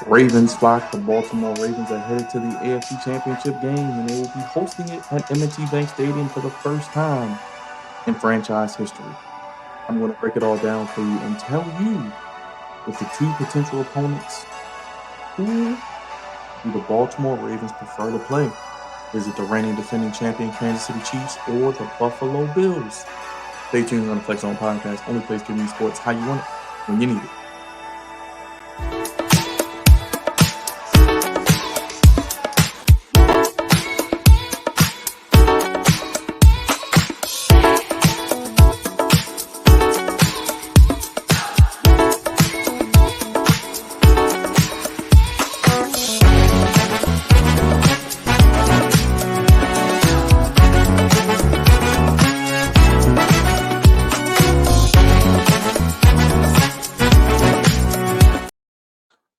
Ravens flock. The Baltimore Ravens are headed to the AFC Championship game, and they will be hosting it at M&T Bank Stadium for the first time in franchise history. I'm going to break it all down for you and tell you, with the two potential opponents, who do the Baltimore Ravens prefer to play? Is it the reigning defending champion Kansas City Chiefs or the Buffalo Bills? Stay tuned on the Flex Zone Podcast, only place giving you sports how you want it, when you need it.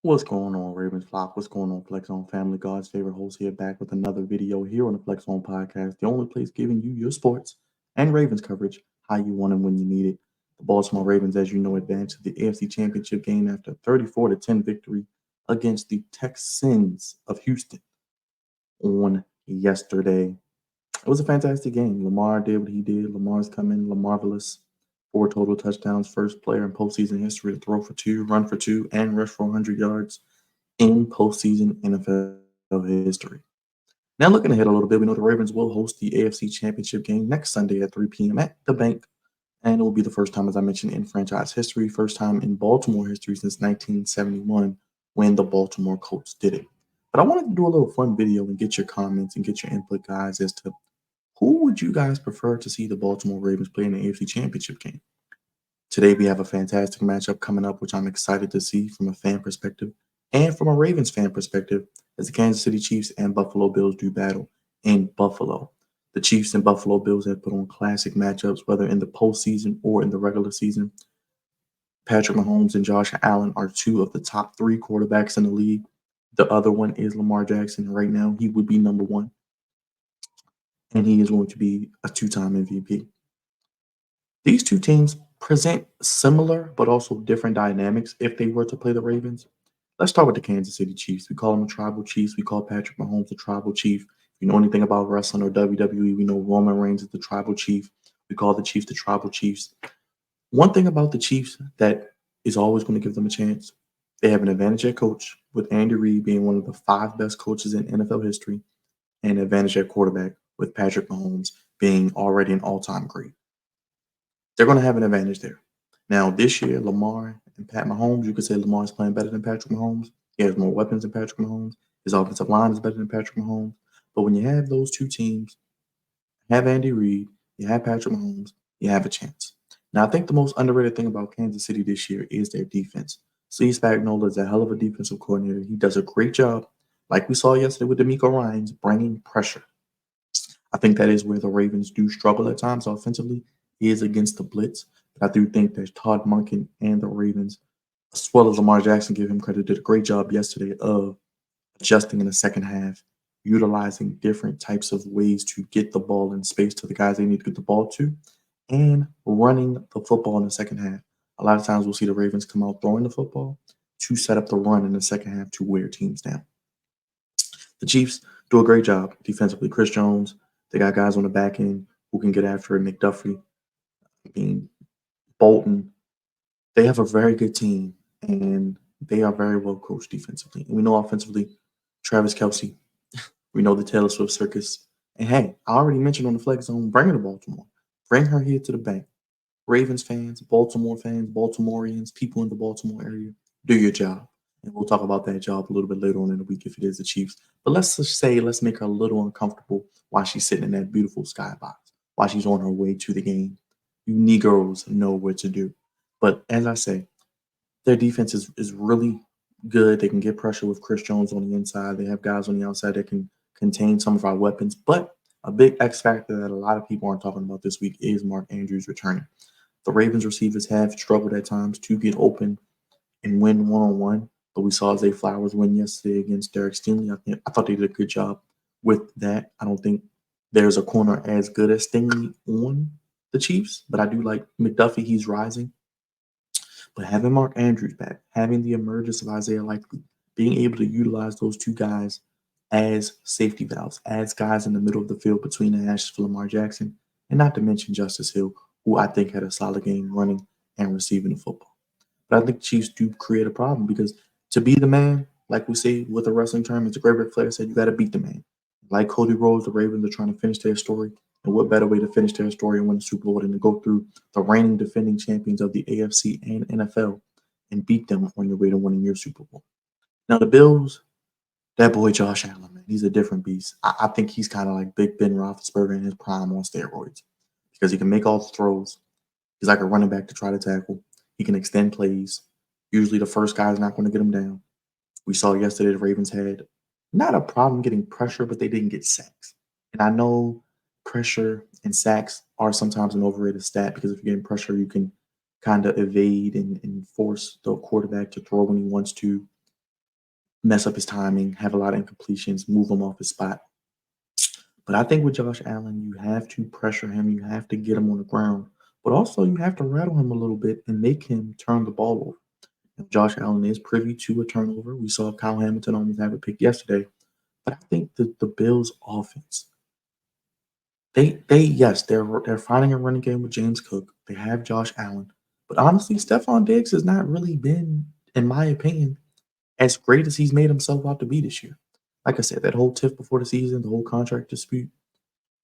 What's going on, Ravens flock? What's going on, Flex On family? God's favorite host here, back with another video here on the Flex On Podcast, the only place giving you your sports and Ravens coverage how you want and when you need it. The Baltimore Ravens, as you know, advanced to the AFC Championship game after 34-10 victory against the Texans of Houston on yesterday. It was a fantastic game. Lamar did what he did. Lamar's coming, Lamarvelous. 4 total touchdowns, first player in postseason history to throw for 2, run for 2, and rush for 100 yards in postseason NFL history. Now, looking ahead a little bit, we know the Ravens will host the AFC Championship game next Sunday at 3 p.m. at the Bank. And it will be the first time, as I mentioned, in franchise history, first time in Baltimore history since 1971 when the Baltimore Colts did it. But I wanted to do a little fun video and get your comments and get your input, guys, as to who would you guys prefer to see the Baltimore Ravens play in the AFC Championship game? Today, we have a fantastic matchup coming up, which I'm excited to see from a fan perspective and from a Ravens fan perspective, as the Kansas City Chiefs and Buffalo Bills do battle in Buffalo. The Chiefs and Buffalo Bills have put on classic matchups, whether in the postseason or in the regular season. Patrick Mahomes and Josh Allen are 2 of the top 3 quarterbacks in the league. The other one is Lamar Jackson. Right now, he would be number 1. And he is going to be a 2-time MVP. These two teams present similar but also different dynamics if they were to play the Ravens. Let's start with the Kansas City Chiefs. We call them the Tribal Chiefs. We call Patrick Mahomes the Tribal Chief. If you know anything about wrestling or WWE, we know Roman Reigns is the Tribal Chief. We call the Chiefs the Tribal Chiefs. One thing about the Chiefs that is always going to give them a chance, they have an advantage at coach, with Andy Reid being one of the 5 best coaches in NFL history, and an advantage at quarterback, with Patrick Mahomes being already an all-time great. They're going to have an advantage there. Now, this year, Lamar and Pat Mahomes, you could say Lamar's playing better than Patrick Mahomes. He has more weapons than Patrick Mahomes. His offensive line is better than Patrick Mahomes. But when you have those two teams, have Andy Reid, you have Patrick Mahomes, you have a chance. Now, I think the most underrated thing about Kansas City this year is their defense. Steve Spagnuolo is a hell of a defensive coordinator. He does a great job, like we saw yesterday with D'Amico Ryans, bringing pressure. I think that is where the Ravens do struggle at times offensively, is against the blitz. But I do think that Todd Monken and the Ravens, as well as Lamar Jackson, give him credit, did a great job yesterday of adjusting in the second half, utilizing different types of ways to get the ball in space to the guys they need to get the ball to, and running the football in the second half. A lot of times we'll see the Ravens come out throwing the football to set up the run in the second half to wear teams down. The Chiefs do a great job defensively. Chris Jones, they got guys on the back end who can get after it. McDuffie, Bolton. They have a very good team, and they are very well coached defensively. And we know offensively, Travis Kelce. We know the Taylor Swift circus. And hey, I already mentioned on the Flex Zone, bring her to Baltimore. Bring her here to the Bank. Ravens fans, Baltimoreans, people in the Baltimore area, do your job. And we'll talk about that job a little bit later on in the week if it is the Chiefs. But let's just say, let's make her a little uncomfortable while she's sitting in that beautiful skybox, while she's on her way to the game. You Negroes know what to do. But as I say, their defense is really good. They can get pressure with Chris Jones on the inside. They have guys on the outside that can contain some of our weapons. But a big X factor that a lot of people aren't talking about this week is Mark Andrews returning. The Ravens receivers have struggled at times to get open and win one-on-one, but we saw Zay Flowers win yesterday against Derek Stingley. I thought they did a good job with that. I don't think there's a corner as good as Stingley on the Chiefs, but I do like McDuffie. He's rising. But having Mark Andrews back, having the emergence of Isaiah Likely, being able to utilize those two guys as safety valves, as guys in the middle of the field between the hashes for Lamar Jackson, and not to mention Justice Hill, who I think had a solid game running and receiving the football. But I think Chiefs do create a problem because to be the man, like we say with a wrestling term, it's a great Ric Flair said, you got to beat the man. Like Cody Rhodes, the Ravens are trying to finish their story. And what better way to finish their story and win the Super Bowl than to go through the reigning defending champions of the AFC and NFL and beat them on your way to winning your Super Bowl? Now, the Bills, that boy Josh Allen, man, he's a different beast. I think he's kind of like Big Ben Roethlisberger in his prime on steroids because he can make all the throws. He's like a running back to try to tackle. He can extend plays. Usually the first guy is not going to get him down. We saw yesterday the Ravens had not a problem getting pressure, but they didn't get sacks. And I know pressure and sacks are sometimes an overrated stat because if you're getting pressure, you can kind of evade and force the quarterback to throw when he wants to, mess up his timing, have a lot of incompletions, move him off his spot. But I think with Josh Allen, you have to pressure him, you have to get him on the ground, but also you have to rattle him a little bit and make him turn the ball over. And Josh Allen is privy to a turnover. We saw Kyle Hamilton almost have a pick yesterday. But I think the Bills offense, they yes, they're finding a running game with James Cook. They have Josh Allen. But honestly, Stephon Diggs has not really been, in my opinion, as great as he's made himself out to be this year. Like I said, that whole tiff before the season, the whole contract dispute,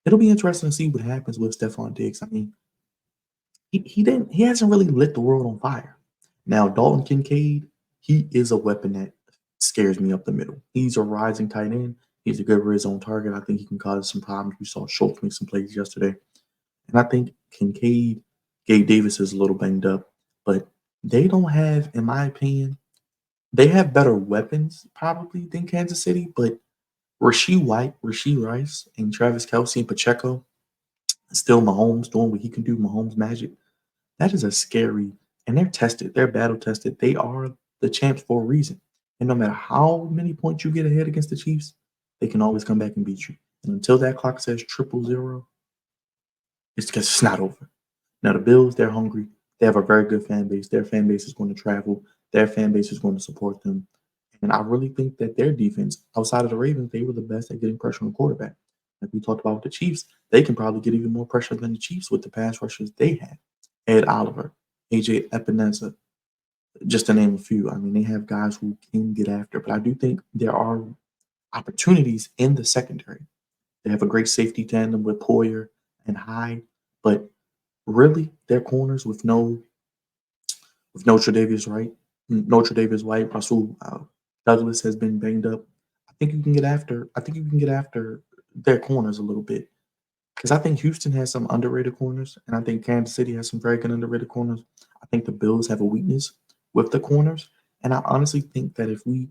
it'll be interesting to see what happens with Stephon Diggs. I mean, he hasn't really lit the world on fire. Now, Dalton Kincaid, he is a weapon that scares me up the middle. He's a rising tight end. He's a good red zone target. I think he can cause some problems. We saw Schultz make some plays yesterday. And I think Kincaid, Gabe Davis is a little banged up, but they don't have, in my opinion, they have better weapons probably than Kansas City, but Rasheed White, Rasheed Rice, and Travis Kelsey and Pacheco, still Mahomes doing what he can do, Mahomes magic. That is a scary, and they're tested. They're battle tested. They are the champs for a reason. And no matter how many points you get ahead against the Chiefs, they can always come back and beat you. And until that clock says 000, it's because it's not over. Now the Bills, they're hungry. They have a very good fan base. Their fan base is going to travel. Their fan base is going to support them. And I really think that their defense, outside of the Ravens, they were the best at getting pressure on the quarterback. Like we talked about with the Chiefs, they can probably get even more pressure than the Chiefs with the pass rushers they have. Ed Oliver, AJ Epinesa, just to name a few. I mean, they have guys who can get after, but I do think there are opportunities in the secondary. They have a great safety tandem with Poyer and Hyde, but really, their corners with no Tre'Davious Wright, no Tre'Davious White, Russell Douglas has been banged up. I think you can get after. I think you can get after their corners a little bit because I think Houston has some underrated corners, and I think Kansas City has some very good underrated corners. I think the Bills have a weakness with the corners, and I honestly think that if we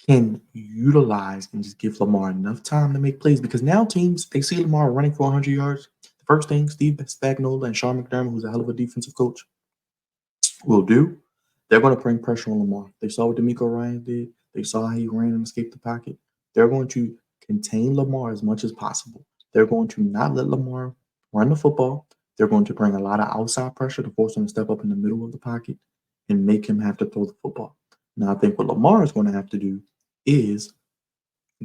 can utilize and just give Lamar enough time to make plays, because now teams they see Lamar running for 100 yards. The first thing Steve Spagnuolo and Sean McDermott, who's a hell of a defensive coach, will do, they're going to bring pressure on Lamar. They saw what D'Amico Ryan did. They saw how he ran and escaped the pocket. They're going to contain Lamar as much as possible. They're going to not let Lamar run the football. They're going to bring a lot of outside pressure to force him to step up in the middle of the pocket and make him have to throw the football. Now, I think what Lamar is going to have to do is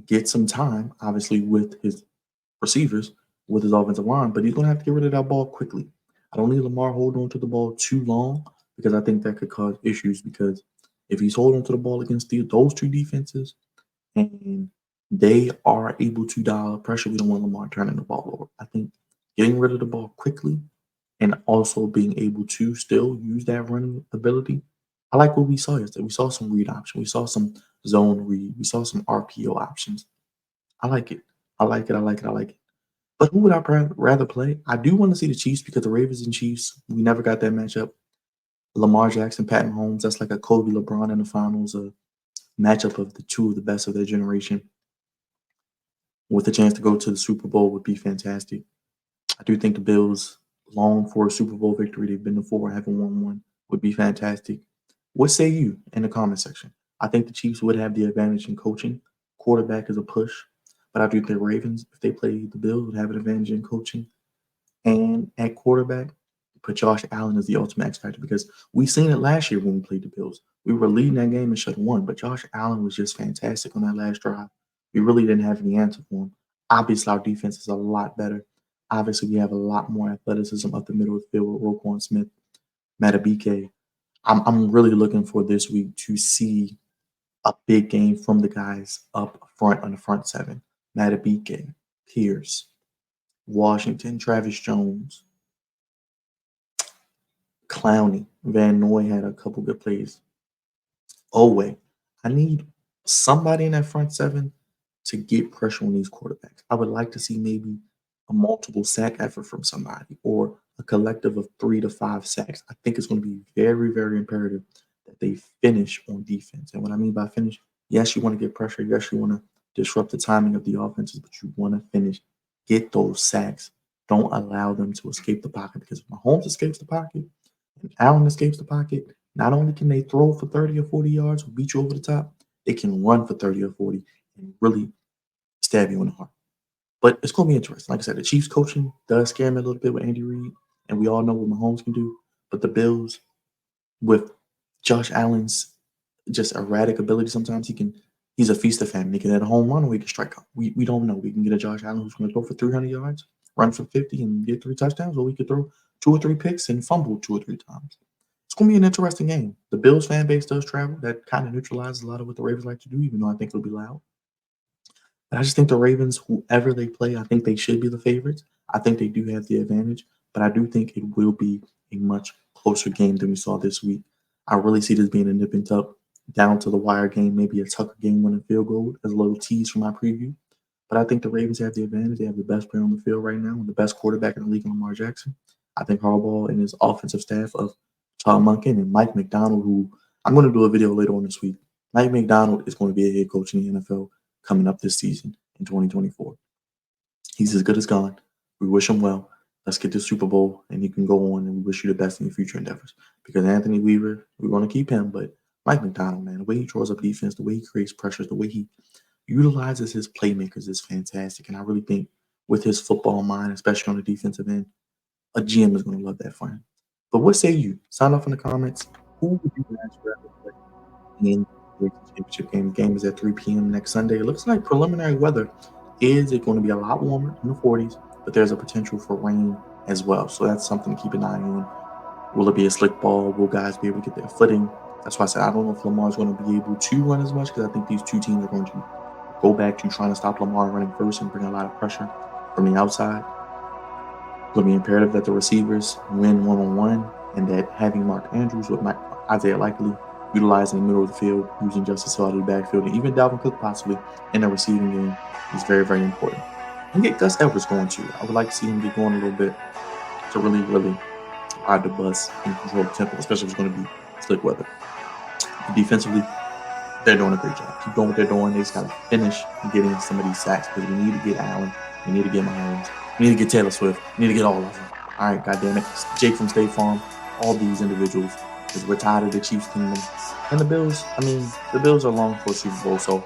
get some time, obviously, with his receivers, with his offensive line, but he's going to have to get rid of that ball quickly. I don't need Lamar holding on to the ball too long because I think that could cause issues. Because if he's holding to the ball against those two defenses and they are able to dial up pressure, we don't want Lamar turning the ball over. I think getting rid of the ball quickly and also being able to still use that running ability. I like what we saw yesterday. We saw some read option. We saw some zone read. We saw some RPO options. I like it. I like it. I like it. I like it. But who would I rather play? I do want to see the Chiefs because the Ravens and Chiefs, we never got that matchup. Lamar Jackson, Pat Mahomes, that's like a Kobe LeBron in the finals, a matchup of the two of the best of their generation. With a chance to go to the Super Bowl would be fantastic. I do think the Bills long for a Super Bowl victory. They've been to four, haven't won one. Would be fantastic. What say you in the comment section? I think the Chiefs would have the advantage in coaching. Quarterback is a push, but I do think Ravens, if they play the Bills, would have an advantage in coaching. And at quarterback, put Josh Allen as the ultimate X factor because we seen it last year when we played the Bills. We were leading that game and should have won, but Josh Allen was just fantastic on that last drive. We really didn't have any answer for him. Obviously, our defense is a lot better. Obviously, we have a lot more athleticism up the middle of the field with Roquan Smith, Matabike. I'm really looking for this week to see a big game from the guys up front on the front seven. Matabike, Pierce, Washington, Travis Jones, Clowney, Van Noy had a couple good plays. Owe, I need somebody in that front seven to get pressure on these quarterbacks. I would like to see maybe a multiple sack effort from somebody or a collective of 3 to 5 sacks. I think it's going to be very, very imperative that they finish on defense. And what I mean by finish, yes, you want to get pressure. Yes, you want to disrupt the timing of the offenses, but you want to finish. Get those sacks. Don't allow them to escape the pocket because if Mahomes escapes the pocket and Allen escapes the pocket, not only can they throw for 30 or 40 yards or beat you over the top, they can run for 30 or 40 and really stab you in the heart. But it's going to be interesting. Like I said, the Chiefs coaching does scare me a little bit with Andy Reid, and we all know what Mahomes can do. But the Bills, with Josh Allen's just erratic ability, sometimes he's a feast of famine. He can hit a home run or he can strike out. We don't know. We can get a Josh Allen who's going to throw for 300 yards, run for 50, and get 3 touchdowns, or we could throw 2 or 3 picks and fumble 2 or 3 times. It's going to be an interesting game. The Bills fan base does travel. That kind of neutralizes a lot of what the Ravens like to do, even though I think it'll be loud. But I just think the Ravens, whoever they play, I think they should be the favorites. I think they do have the advantage, but I do think it will be a much closer game than we saw this week. I really see this being a nip and tuck, down to the wire game, maybe a Tucker game winning field goal as a little tease for my preview. But I think the Ravens have the advantage. They have the best player on the field right now and the best quarterback in the league, Lamar Jackson. I think Harbaugh and his offensive staff of Todd Monken and Mike McDonald, who I'm going to do a video later on this week. Mike McDonald is going to be a head coach in the NFL coming up this season in 2024. He's as good as gone. We wish him well. Let's get the Super Bowl, and you can go on, and we wish you the best in your future endeavors. Because Anthony Weaver, we want to keep him, but Mike McDonald, man, the way he draws up defense, the way he creates pressures, the way he utilizes his playmakers is fantastic. And I really think with his football mind, especially on the defensive end, a GM is going to love that for him. But what say you? Sound off in the comments. Who would you guys rather play in the championship game? The game is at 3 p.m. next Sunday. It looks like preliminary weather is it going to be a lot warmer in the 40s, but there's a potential for rain as well. So that's something to keep an eye on. Will it be a slick ball? Will guys be able to get their footing? That's why I said I don't know if Lamar's going to be able to run as much because I think these two teams are going to go back to trying to stop Lamar running first and bring a lot of pressure from the outside. It'll be imperative that the receivers win one-on-one and that having Mark Andrews with Isaiah Likely utilizing the middle of the field, using Justice Hill out of the backfield, and even Dalvin Cook possibly in the receiving game is very, very important. And get Gus Edwards going too. I would like to see him get going a little bit to really, really ride the bus and control the tempo, especially if it's going to be slick weather. Defensively, they're doing a great job. Keep doing what they're doing. They just got to finish getting some of these sacks because we need to get Allen. We need to get Mahomes. We need to get Taylor Swift. We need to get all of them. All right, goddamn it. Jake from State Farm, all these individuals, because we're tired of the Chiefs kingdom. And the Bills, the Bills are long for a Super Bowl. So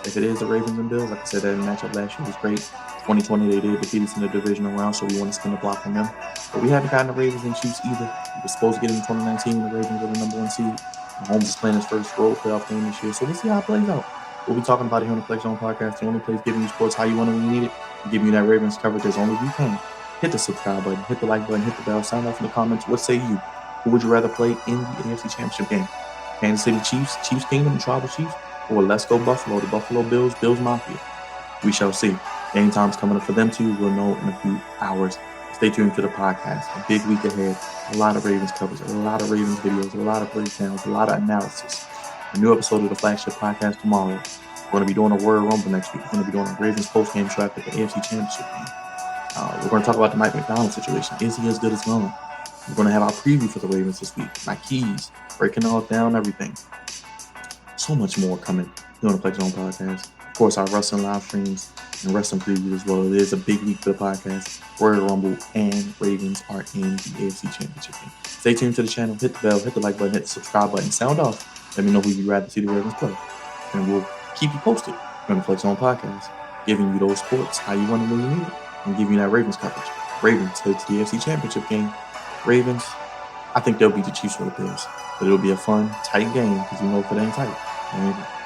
if it is the Ravens and Bills, like I said, that matchup last year was great. 2020, they did defeat us in the divisional round, so we want to spin the block on them. But we haven't gotten the Ravens and Chiefs either. We were supposed to get in 2019 when the Ravens were the number 1 seed. Mahomes is playing his first road playoff game this year, so we'll see how it plays out. We'll be talking about it here on the Flex Zone Podcast, the only place giving you sports how you want it when you need it, and giving you that Ravens coverage as only we can. Hit the subscribe button, hit the like button, hit the bell, sign off in the comments. What say you? Who would you rather play in the AFC Championship game? Kansas City Chiefs, Chiefs Kingdom, and Tribal Chiefs, or Let's Go Buffalo, the Buffalo Bills, Bills Mafia? We shall see. Game time's coming up for them too. We'll know in a few hours. Stay tuned to the podcast. A big week ahead. A lot of Ravens coverage, a lot of Ravens videos, a lot of breakdowns, a lot of analysis. A new episode of the Flagship Podcast tomorrow. We're going to be doing a Royal Rumble next week. We're going to be doing a Ravens post-game show after the AFC Championship game. We're going to talk about the Mike McDonald situation. Is he as good as gone? We're going to have our preview for the Ravens this week. My keys, breaking all down, everything. So much more coming here on the Flex Zone Podcast. Of course, our wrestling live streams and wrestling preview as well. It is a big week for the podcast. Royal Rumble and Ravens are in the AFC Championship game. Stay tuned to the channel. Hit the bell, hit the like button, hit the subscribe button. Sound off. Let me know who you'd rather see the Ravens play. And we'll keep you posted on the Flex Zone Podcast, giving you those sports, how you want it when you need it, and giving you that Ravens coverage. Ravens head to the AFC Championship game. Ravens, I think they'll beat the Chiefs or the Bills. but it'll be a fun, tight game because if it ain't tight, it ain't